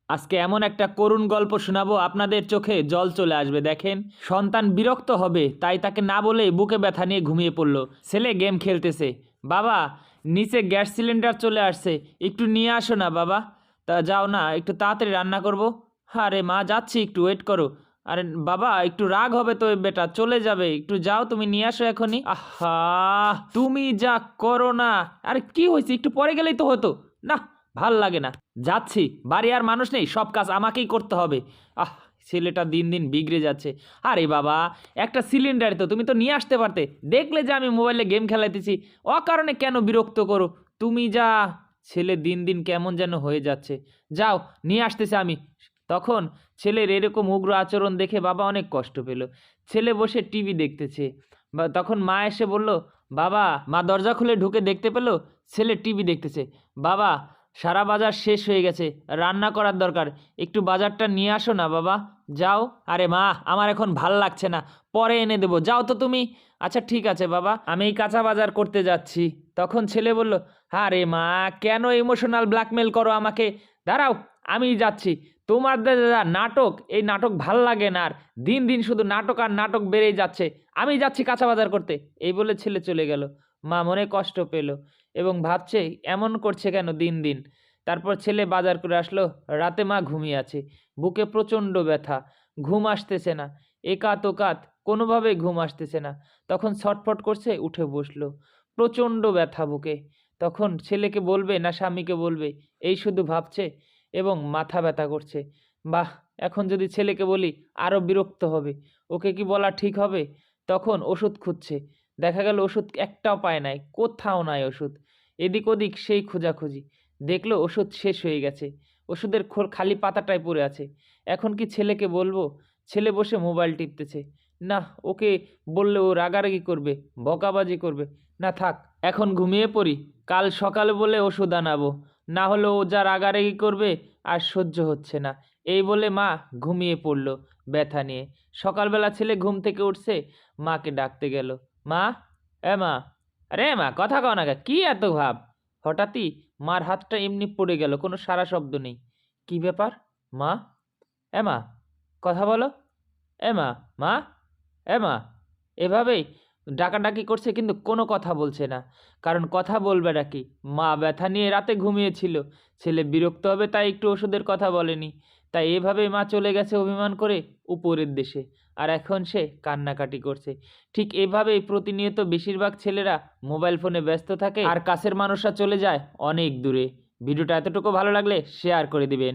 আজকে এমন একটা করুণ গল্প শোনাবো, আপনাদের চোখে জল চলে আসবে। দেখেন, সন্তান বিরক্ত হবে তাই তাকে না বলেই বুকে ব্যথা নিয়ে ঘুমিয়ে পড়লো। ছেলে গেম খেলতেছে। বাবা, নিচে গ্যাস সিলিন্ডার চলে আসছে, একটু নিয়ে আসো না বাবা। তা যাও না, একটু তাড়াতাড়ি রান্না করব। আরে মা, যাচ্ছি, একটু ওয়েট করো। আরে বাবা, একটু রাগ হবে তো, বেটা চলে যাবে, একটু যাও, তুমি নিয়ে আসো এখনই। আহা, তুমি যা করো না। আরে কি হয়েছে, একটু পরে গেলেই তো হতো না। ভাল লাগে না, যাচ্ছি। বাড়ি আর মানুষ নেই, সব কাজ আমাকেই করতে হবে। আহ, ছেলেটা দিন দিন বিগড়ে যাচ্ছে। আরে বাবা, একটা সিলিন্ডার তো তুমি তো নিয়ে আসতে পারতে। দেখলে যে আমি মোবাইলে গেম খেলাইতেছি, অকারণে কেন বিরক্ত করো তুমি? যা, ছেলে দিন দিন কেমন যেন হয়ে যাচ্ছে। যাও, নিয়ে আসতেছে আমি। তখন ছেলের এরকম উগ্র আচরণ দেখে বাবা অনেক কষ্ট পেল। ছেলে বসে টিভি দেখতেছে। তখন মা এসে বলল, বাবা। মা দরজা খুলে ঢুকে দেখতে পেল ছেলে টিভি দেখতেছে। বাবা, সারা বাজার শেষ হয়ে গেছে, রান্না করার দরকার, একটু বাজারটা নিয়ে আসো না বাবা, যাও। আরে মা, আমার এখন ভাল লাগছে না, পরে এনে দেবো, যাও তো তুমি। আচ্ছা ঠিক আছে বাবা, আমি এই কাঁচা বাজার করতে যাচ্ছি। তখন ছেলে বলল, আরে মা, কেন ইমোশনাল ব্ল্যাকমেল করো আমাকে? দাঁড়াও, আমি যাচ্ছি। তোমাদের যা নাটক, এই নাটক ভাল লাগে না আর। দিন দিন শুধু নাটক আর নাটক বেড়েই যাচ্ছে। আমি যাচ্ছি কাঁচা বাজার করতে। এই বলে ছেলে চলে গেল। মা মনে কষ্ট পেল এবং ভাবছে এমন করছে কেন দিন দিন। তারপর ছেলে বাজার করে আসলো। রাতে মা ঘুমিয়ে আছে, বুকে প্রচণ্ড ব্যথা, ঘুম আসতেছে না। একাত ওকাত কোনোভাবে ঘুম আসতেছে না। তখন ছটফট করছে, উঠে বসলো। প্রচণ্ড ব্যথা বুকে। তখন ছেলেকে বলবে না স্বামীকে বলবে, এই শুধু ভাবছে এবং মাথা ব্যথা করছে। বাহ, এখন যদি ছেলেকে বলি আরও বিরক্ত হবে। ওকে কি বলা ঠিক হবে? তখন ওষুধ খুঁজছে। দেখা গেল ওষুধ একটাও পায় নাই, কোথাও নাই ওষুধ। এদিক ওদিক সেই খোঁজাখুঁজি। দেখলো ওষুধ শেষ হয়ে গেছে, ওষুধের খালি পাতাটাই পড়ে আছে। এখন কি ছেলেকে বলবো? ছেলে বসে মোবাইল টিপতেছে। না, ওকে বললে ও রাগারাগি করবে, বকাবাজি করবে। না থাক, এখন ঘুমিয়ে পড়ি, কাল সকালে বলে ওষুধ আনাবো, না হলে ও যা রাগারাগি করবে আর সহ্য হচ্ছে না। এই বলে মা ঘুমিয়ে পড়ল ব্যথা নিয়ে। সকালবেলা ছেলে ঘুম থেকে উঠছে, মাকে ডাকতে গেল। মা, এ মা, আরে মা, কথা কও না কে? কি এত ভাব? হঠাৎই মার হাতটা এমনি পড়ে গেল, কোনো সারা শব্দ নেই। কি ব্যাপার মা? এ মা, কথা বলো। এ মা, মা, এ মা। এভাবেই ডাকাডাকি করছে কিন্তু কোনো কথা বলছে না। কারণ কথা বলবে নাকি? মা ব্যথা নিয়ে রাতে ঘুমিয়েছিল। ছেলে বিরক্ত হবে তাই একটু ওষুধের কথা বলেনি। তাই এভাবেই মা চলে গেছে অভিমান করে উপরের দেশে। আর এখন সে কান্নাকাটি করছে। ঠিক এভাবেই প্রতিনিয়ত বেশিরভাগ ছেলেরা মোবাইল ফোনে ব্যস্ত থাকে আর কাছের মানুষরা চলে যায় অনেক দূরে। ভিডিওটা এতটুকু ভালো লাগলে শেয়ার করে দিবেন।